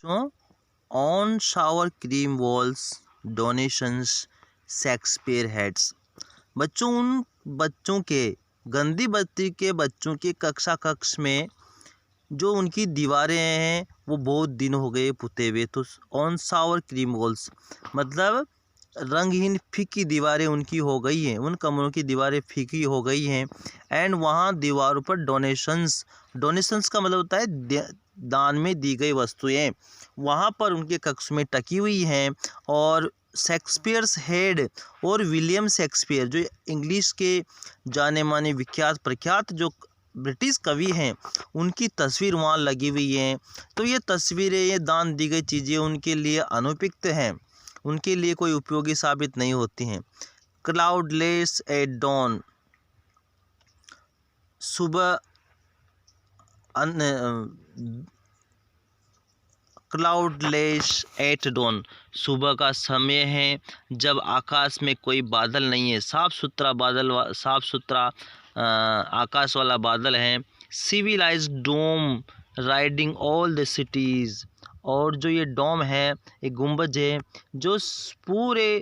On shower cream walls donations Shakespeare heads. बच्चों, उन बच्चों के गंदी बस्ती के बच्चों के कक्ष में जो उनकी दीवारें हैं वो बहुत दिन हो गए पुते हुए। तो ऑन शावर क्रीम वॉल्स मतलब रंगहीन फीकी दीवारें उनकी हो गई हैं, उन कमरों की दीवारें फीकी हो गई हैं। एंड वहाँ दीवारों पर डोनेशंस का मतलब होता है दान में दी गई वस्तुएं, वहाँ पर उनके कक्ष में टकी हुई हैं। और शेक्सपियर्स हेड और विलियम शेक्सपियर जो इंग्लिश के जाने माने विख्यात प्रख्यात जो ब्रिटिश कवि हैं, उनकी तस्वीर वहाँ लगी हुई है। तो ये तस्वीरें, ये दान दी गई चीज़ें उनके लिए अनुपयुक्त हैं, उनके लिए कोई उपयोगी साबित नहीं होती हैं। क्लाउडलेस एट डॉन, सुबह क्लाउडलेस एट डॉन, सुबह का समय है जब आकाश में कोई बादल नहीं है, साफ सुथरा आकाश वाला बादल है। Civilised dome riding all the cities, और जो ये डोम है, एक गुंबज है जो पूरे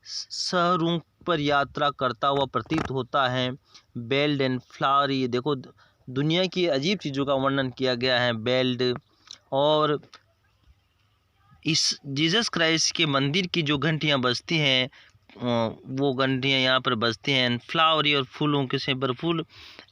शहरों पर यात्रा करता हुआ प्रतीत होता है। बेल्ड एंड फ्लावर, ये देखो दुनिया की अजीब चीज़ों का वर्णन किया गया है। बेल्ड, और इस जीसस क्राइस्ट के मंदिर की जो घंटियाँ बजती हैं वो घंटियाँ यहाँ पर बजती हैं। फ्लावरी और फूलों के से भरपूर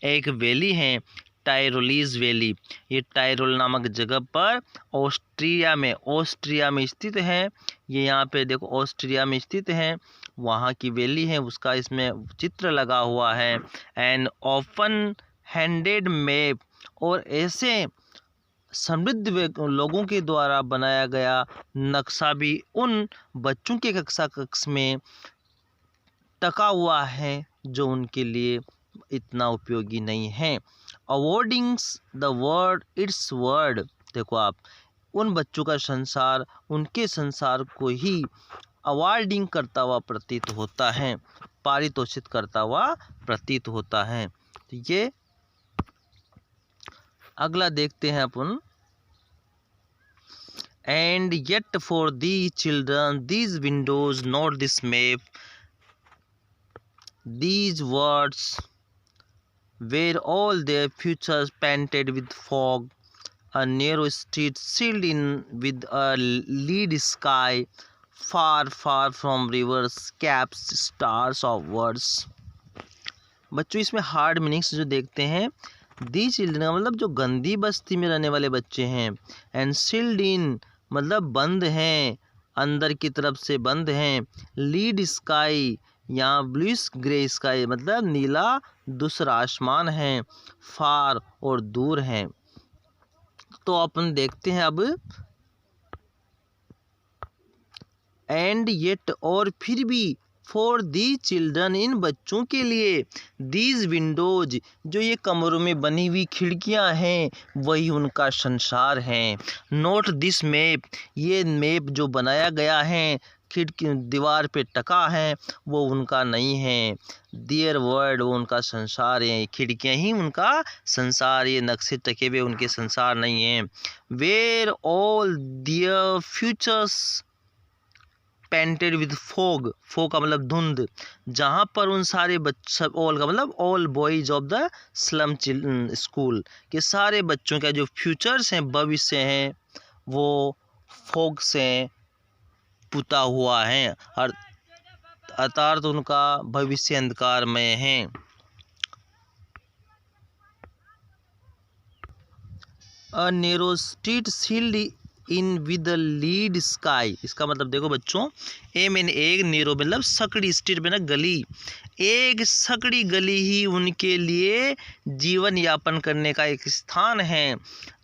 एक वैली है, टायरोलीज वैली। ये टायरोल नामक जगह पर ऑस्ट्रिया में स्थित है। ये यहाँ पे देखो ऑस्ट्रिया में स्थित है, वहाँ की वैली है, उसका इसमें चित्र लगा हुआ है। एंड ओपन हैंडेड मैप, और ऐसे समृद्ध लोगों के द्वारा बनाया गया नक्शा भी उन बच्चों के कक्ष में टका हुआ है जो उनके लिए इतना उपयोगी नहीं है। अवॉर्डिंग्स द वर्ड इट्स वर्ड, देखो आप उन बच्चों का संसार उनके संसार को ही अवार्डिंग करता हुआ प्रतीत होता है, पारितोषित करता हुआ प्रतीत होता है। तो ये अगला देखते हैं अपन। And yet for the children these windows not this map, these words were all their futures painted with fog, a narrow street sealed in with a lead sky, far far from rivers, caps, stars of words। बच्चों इसमें hard meanings जो देखते हैं, the children मतलब जो गंदी बस्ती में रहने वाले बच्चे हैं, एंड सील्ड इन मतलब बंद हैं, अंदर की तरफ से बंद हैं। लीड स्काई, यहाँ ब्लूइश ग्रे स्काई मतलब नीला दूसरा आसमान है। फार और दूर है। तो अपन देखते हैं अब। एंड येट और फिर भी, फॉर दी चिल्ड्रन इन बच्चों के लिए, दीज विंडोज जो ये कमरों में बनी हुई खिड़कियां हैं वही उनका संसार है। नोट दिस मैप, ये मैप जो बनाया गया है खिड़की दीवार पे टका है वो उनका नहीं है। दियर वर्ल्ड, वो उनका संसार है, खिड़कियाँ ही उनका संसार, ये नक्शे टके हुए उनके संसार नहीं हैं। Where all their futures painted with fog, fog का मतलब धुंध, जहाँ पर उन सारे बच्चे, ऑल का मतलब all boys of the slum school के सारे बच्चों का जो फ्यूचर्स हैं, भविष्य हैं, वो फोग से पुता हुआ है, अर्थात उनका भविष्य अंधकार में है। A narrow street sealed in with the lead sky, इसका मतलब देखो बच्चों, ए मैंने एक नैरो मतलब सकड़ी, स्ट्रीट में ना गली, एक सकड़ी गली ही उनके लिए जीवन यापन करने का एक स्थान है।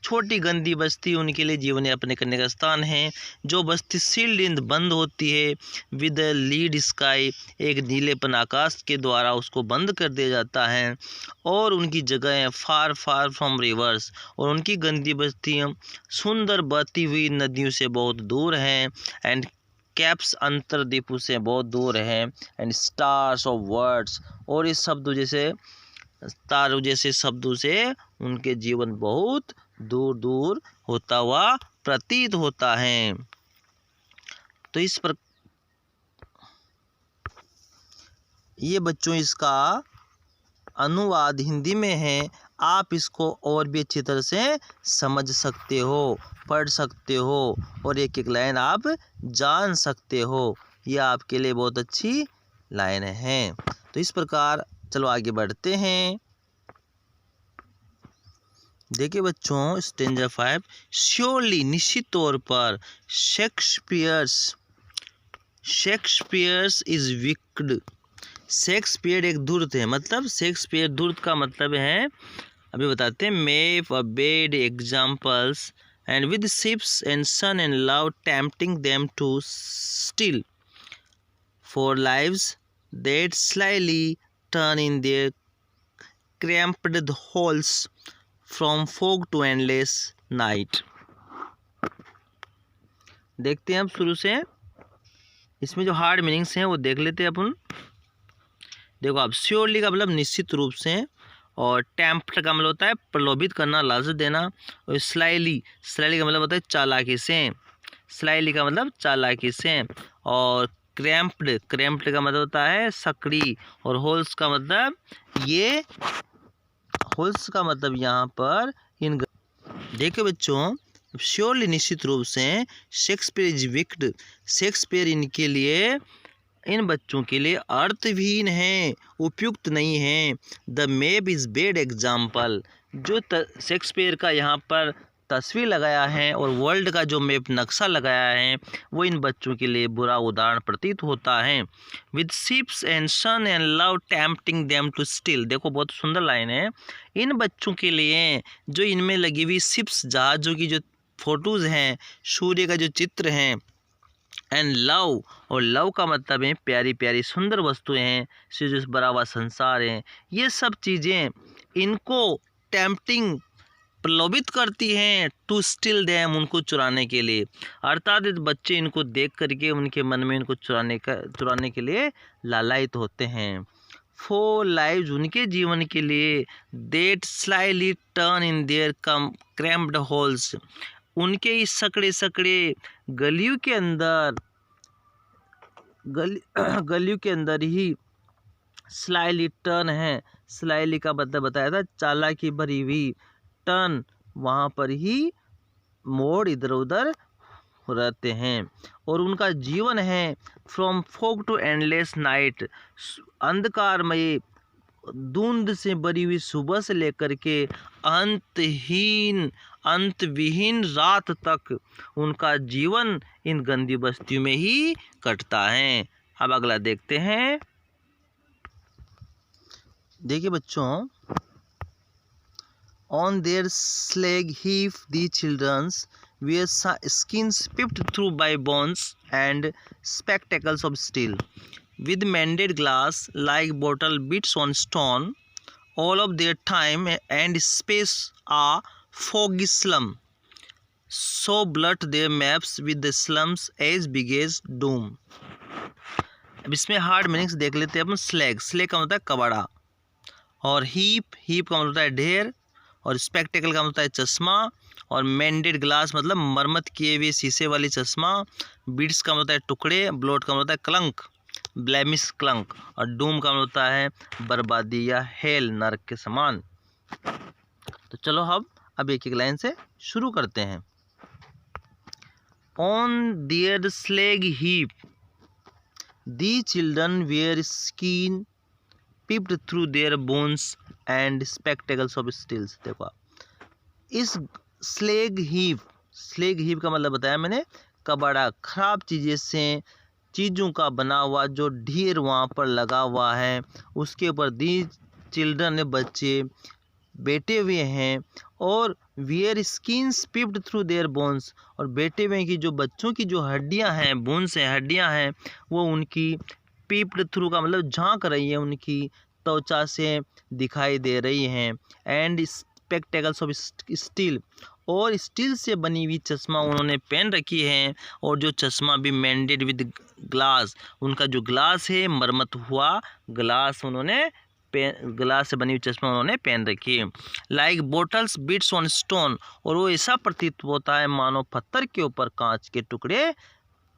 छोटी गंदी बस्ती उनके लिए जीवन यापन करने का स्थान है। जो बस्ती सील्ड इन बंद होती है विद लीड स्काई, एक नीलेपन आकाश के द्वारा उसको बंद कर दिया जाता है। और उनकी जगह है फार फार फ्रॉम रिवर्स, और उनकी गंदी बस्तियाँ सुंदर बहती हुई नदियों से बहुत दूर हैं। एंड कैप्स अंतरद्वीपों से बहुत दूर है। एंड स्टार्स ऑफ वर्ड्स, और इस शब्दों जैसे तारों जैसे शब्दों से उनके जीवन बहुत दूर दूर होता हुआ प्रतीत होता है। तो इस पर ये बच्चों इसका अनुवाद हिंदी में है, आप इसको और भी अच्छी तरह से समझ सकते हो, पढ़ सकते हो और एक एक लाइन आप जान सकते हो। यह आपके लिए बहुत अच्छी लाइन है। तो इस प्रकार चलो आगे बढ़ते हैं। देखिए बच्चों स्टेंजा 5, श्योरली निश्चित तौर पर शेक्सपियर्स इज विक्ड। शेक्सपियर एक धूर्त है, मतलब शेक्सपियर धूर्त का मतलब है, अभी बताते हैं, map a bed examples and with ships and sun and love tempting them to steal for lives that slyly turn in their cramped holes from fog to endless night. देखते हैं अब शुरू से, इसमें जो हार्ड मीनिंग्स हैं वो देख लेते हैं अपन। देखो आप, श्योरली का मतलब निश्चित रूप से, और टेम्प्ट का मतलब होता है प्रलोभित करना, लालच देना, और स्लाइली का मतलब होता है चालाकी से, स्लाइली का मतलब चालाकी से, और क्रैम्प्ड का मतलब होता है सकड़ी, और होल्स का मतलब यहाँ पर इन। देखिए बच्चों, श्योरली निश्चित रूप से, शेक्सपियर इज विक्ड, शेक्सपियर इनके लिए, इन बच्चों के लिए अर्थहीन है, उपयुक्त नहीं है। The map is bed example, जो शेक्सपियर का यहाँ पर तस्वीर लगाया है और वर्ल्ड का जो मैप नक्शा लगाया है वो इन बच्चों के लिए बुरा उदाहरण प्रतीत होता है। With ships and sun and love tempting them to steal, देखो बहुत सुंदर लाइन है। इन बच्चों के लिए जो इनमें लगी हुई शिप्स, जहाज़ों की जो फोटोज़ हैं, सूर्य का जो चित्र हैं, एंड लव, और लव का मतलब है प्यारी प्यारी सुंदर वस्तुएं हैं, जो बड़ा हुआ संसार है, ये सब चीज़ें इनको टेम्पटिंग प्रलोभित करती हैं टू स्टील देम, उनको चुराने के लिए, अर्थात बच्चे इनको देख करके उनके मन में इनको चुराने के लिए लालायित होते हैं। फॉर लाइव्स, उनके जीवन के लिए, that slyly turn in their cramped holes, उनके इस सकड़े गलियों के अंदर ही स्लाइली टर्न है, स्लाइली का मतलब बताया था चालाकी भरी हुई, टर्न वहाँ पर ही मोड़ इधर उधर रहते हैं, और उनका जीवन है from fog to endless night, अंधकारमय धुंध से भरी हुई सुबह से लेकर के अंतविहीन रात तक उनका जीवन इन गंदी बस्तियों में ही कटता है। अब अगला देखते हैं। देखिए बच्चों, on their slag heap the children's wear skins pipped through by bones and spectacles of steel, with mended glass like bottle bits on stone, all of their time and space a foggy slum, so blurt their maps with the slums as big as doom। अब इसमें hard meanings देख लेते हैं अपन। Slag का मतलब है कबाड़ा, और heap का मतलब है ढेर, और स्पेक्टेकल का मतलब है चश्मा, और मेंडेड ग्लास मतलब मरम्मत किए हुए शीशे वाली चश्मा, बीड्स का मतलब है टुकड़े, ब्लोट का मतलब है क्लंक, ब्लेमिश क्लंक, और डूम का मतलब होता है बर्बादी या हेल, नरक के समान। तो चलो अब एक एक लाइन से शुरू करते हैं। On their slag heap the children were skin pipped through their bones and spectacles of steels. देखो आप, इस स्लेग हीप का मतलब बताया मैंने, कबाड़ा, खराब चीज़ों का बना हुआ जो ढेर वहाँ पर लगा हुआ है, उसके ऊपर दी चिल्ड्रन बच्चे बैठे हुए हैं, और were skins pipped through their bones, और बैठे हुए की जो बच्चों की जो हड्डियाँ हैं, बोन्स हैं, हड्डियाँ हैं, वो उनकी पिप्ड थ्रू का मतलब झांक रही है, उनकी त्वचा से दिखाई दे रही हैं, एंड स्पेक्टेकल्स ऑफ स्टील, और स्टील से बनी हुई चश्मा उन्होंने पहन रखी है, और जो चश्मा भी मेंडेड विद ग्लास, उनका जो ग्लास है मरम्मत हुआ ग्लास उन्होंने ग्लास से बनी हुई चश्मा उन्होंने पहन रखी है। Like bottles beats on stone, और वो ऐसा प्रतीत होता है मानो पत्थर के ऊपर कांच के टुकड़े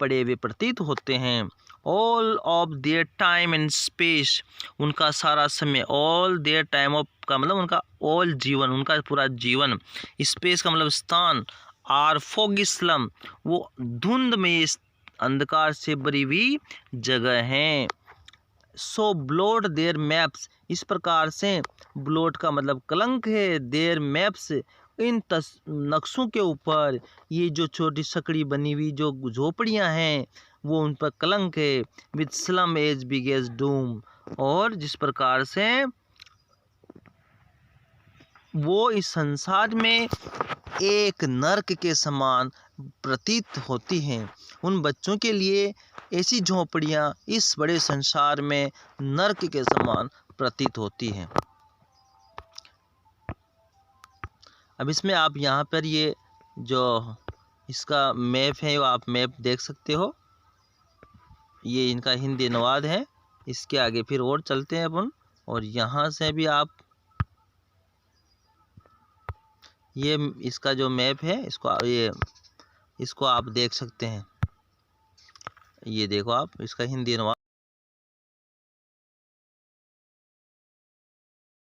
पड़े हुए प्रतीत होते हैं। All of their time and space, उनका सारा समय, ऑल देयर टाइम ऑफ का मतलब उनका ऑल जीवन, उनका पूरा जीवन, स्पेस का मतलब स्थान, आर फॉग स्लम, वो धुंध में अंधकार से भरी हुई जगह है। सो ब्लॉट देयर मैप्स, इस प्रकार से ब्लॉट का मतलब कलंक है, देयर मैप्स, इन नक्शों के ऊपर ये जो छोटी सकड़ी बनी हुई जो झोपड़ियां हैं वो उन पर कलंक है। With slum as big as doom, और जिस प्रकार से वो इस संसार में एक नर्क के समान प्रतीत होती हैं। उन बच्चों के लिए ऐसी झोपड़ियाँ इस बड़े संसार में नर्क के समान प्रतीत होती हैं। अब इसमें आप यहाँ पर ये जो इसका मैप है वो आप मैप देख सकते हो, ये इनका हिंदी अनुवाद है। इसके आगे फिर और चलते हैं अपन, और यहाँ से भी आप ये इसका जो मैप है इसको आप देख सकते हैं। ये देखो आप इसका हिंदी अनुवाद।